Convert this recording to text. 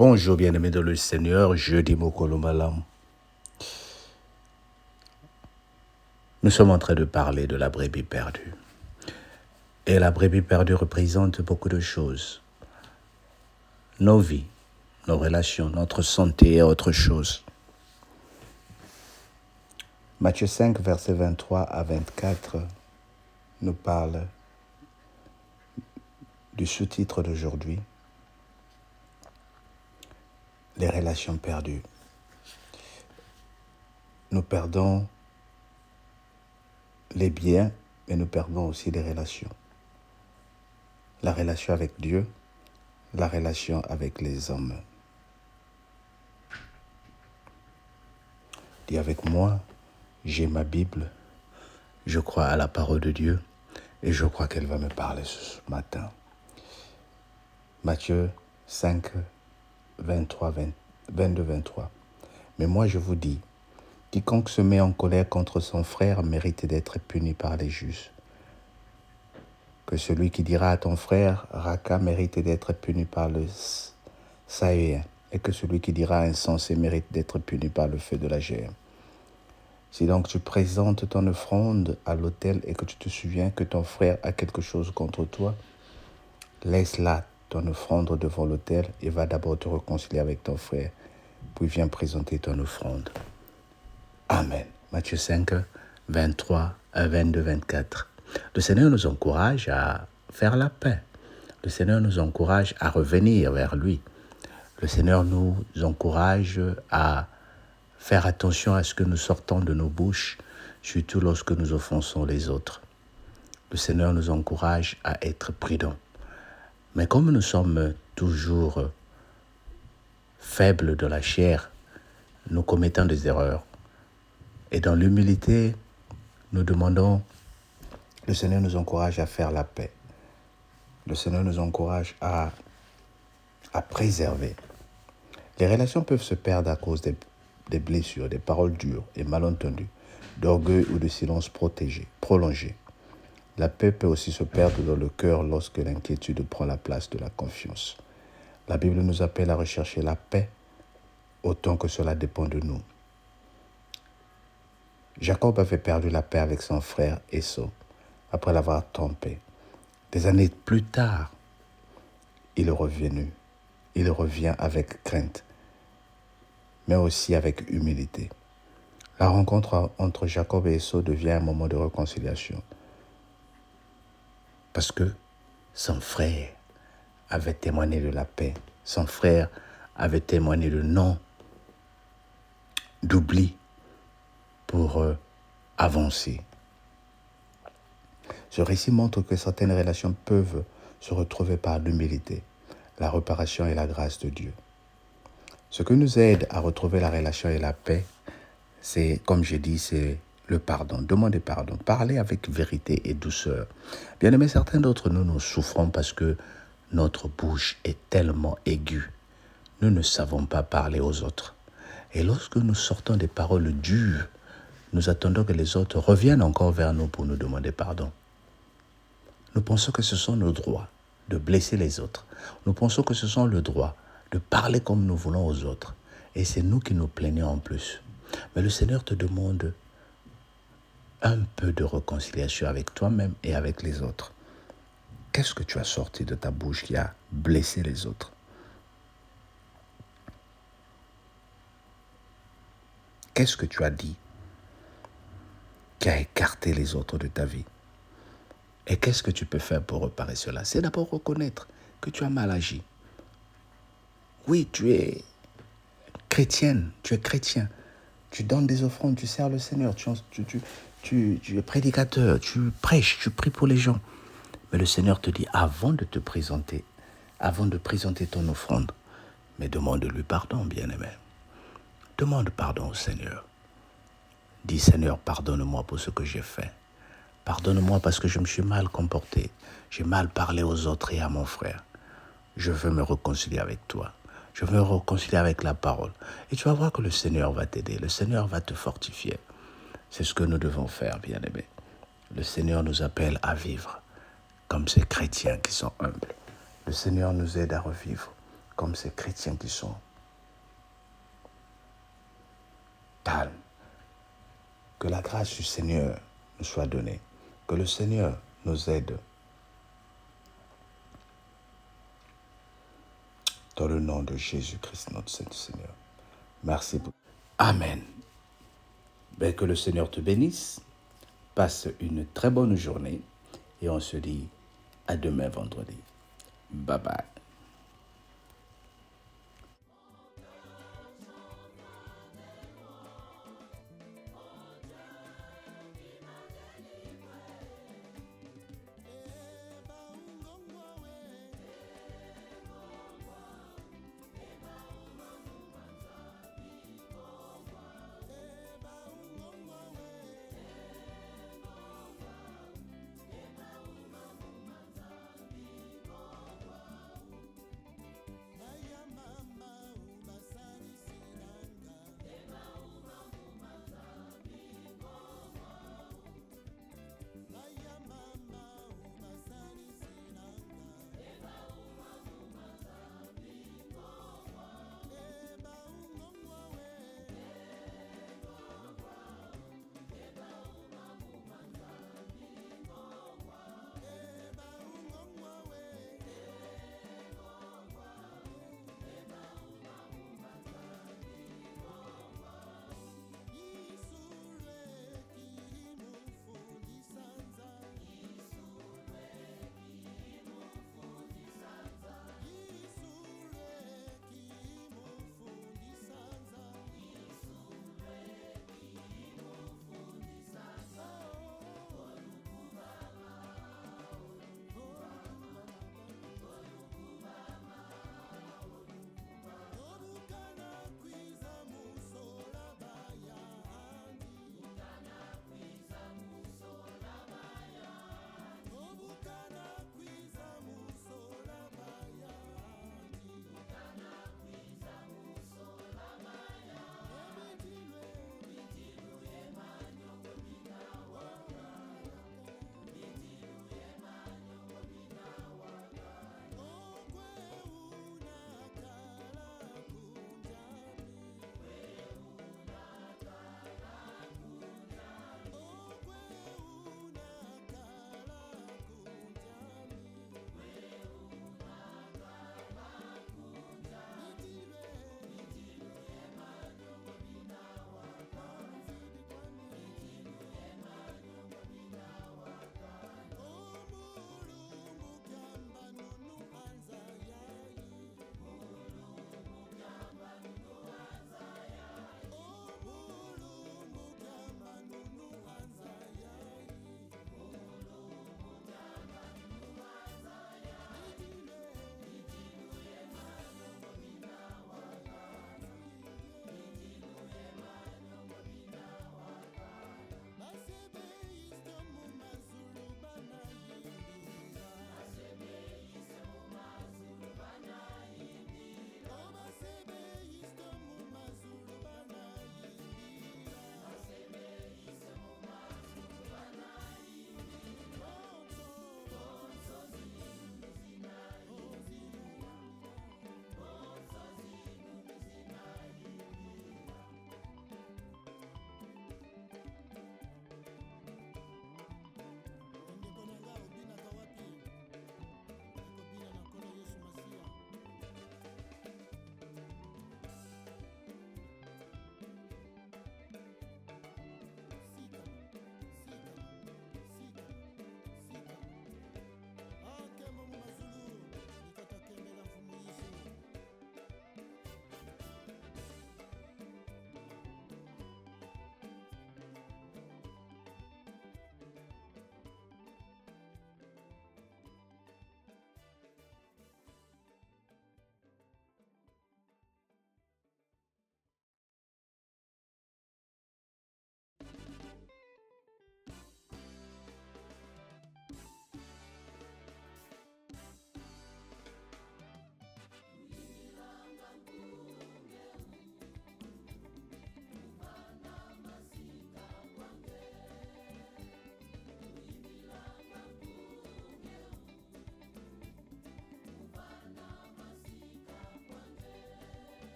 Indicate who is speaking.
Speaker 1: Bonjour bien-aimés dans le Seigneur, jeudi Mokolomalam. Nous sommes en train de parler de la brebis perdue. Et la brebis perdue représente beaucoup de choses. Nos vies, nos relations, notre santé et autre chose. Matthieu 5, versets 23 à 24 nous parle du sous-titre d'aujourd'hui, les relations perdues. Nous perdons les biens, mais nous perdons aussi les relations. La relation avec Dieu, la relation avec les hommes. Dis avec moi, j'ai ma Bible, je crois à la parole de Dieu et je crois qu'elle va me parler ce matin. Matthieu 5, 22-23. Mais moi je vous dis, quiconque se met en colère contre son frère mérite d'être puni par les juges. Que celui qui dira à ton frère, Raka, mérite d'être puni par le Saïen, et que celui qui dira insensé mérite d'être puni par le feu de la géhenne. Si donc tu présentes ton offrande à l'autel et que tu te souviens que ton frère a quelque chose contre toi, laisse là ton offrande devant l'autel et va d'abord te réconcilier avec ton frère, puis viens présenter ton offrande. Amen. Matthieu 5, 23 à 22, 24. Le Seigneur nous encourage à faire la paix. Le Seigneur nous encourage à revenir vers lui. Le Seigneur nous encourage à faire attention à ce que nous sortons de nos bouches, surtout lorsque nous offensons les autres. Le Seigneur nous encourage à être prudents. Mais comme nous sommes toujours faibles de la chair, nous commettons des erreurs. Et dans l'humilité, nous demandons, le Seigneur nous encourage à faire la paix. Le Seigneur nous encourage à préserver. Les relations peuvent se perdre à cause des blessures, des paroles dures et mal entendues, d'orgueil ou de silence prolongé. La paix peut aussi se perdre dans le cœur lorsque l'inquiétude prend la place de la confiance. La Bible nous appelle à rechercher la paix autant que cela dépend de nous. Jacob avait perdu la paix avec son frère Esau après l'avoir trompé. Des années plus tard, il est revenu. Il revient avec crainte, mais aussi avec humilité. La rencontre entre Jacob et Esau devient un moment de réconciliation. Parce que son frère avait témoigné de la paix. Son frère avait témoigné de non, d'oubli pour avancer. Ce récit montre que certaines relations peuvent se retrouver par l'humilité, la réparation et la grâce de Dieu. Ce qui nous aide à retrouver la relation et la paix, c'est, comme je dis, c'est le pardon. Demandez pardon. Parlez avec vérité et douceur. Bien aimé, certains d'entre nous, nous souffrons parce que notre bouche est tellement aiguë. Nous ne savons pas parler aux autres. Et lorsque nous sortons des paroles dures, nous attendons que les autres reviennent encore vers nous pour nous demander pardon. Nous pensons que ce sont nos droits de blesser les autres. Nous pensons que ce sont le droit de parler comme nous voulons aux autres. Et c'est nous qui nous plaignons en plus. Mais le Seigneur te demande un peu de réconciliation avec toi-même et avec les autres. Qu'est-ce que tu as sorti de ta bouche qui a blessé les autres? Qu'est-ce que tu as dit qui a écarté les autres de ta vie? Et qu'est-ce que tu peux faire pour réparer cela? C'est d'abord reconnaître que tu as mal agi. Oui, tu es chrétienne, tu es chrétien. Tu donnes des offrandes, tu sers le Seigneur, tu es prédicateur, tu prêches, tu pries pour les gens. Mais le Seigneur te dit, avant de présenter ton offrande, mais demande-lui pardon, bien-aimé. Demande pardon au Seigneur. Dis, Seigneur, pardonne-moi pour ce que j'ai fait. Pardonne-moi parce que je me suis mal comporté. J'ai mal parlé aux autres et à mon frère. Je veux me réconcilier avec toi. Je veux me réconcilier avec la parole. Et tu vas voir que le Seigneur va t'aider. Le Seigneur va te fortifier. C'est ce que nous devons faire, bien-aimés. Le Seigneur nous appelle à vivre comme ces chrétiens qui sont humbles. Le Seigneur nous aide à revivre comme ces chrétiens qui sont calmes. Que la grâce du Seigneur nous soit donnée. Que le Seigneur nous aide. Dans le nom de Jésus-Christ, notre Seigneur. Merci beaucoup. Amen. Ben, que le Seigneur te bénisse. Passe une très bonne journée. Et on se dit à demain vendredi. Bye bye.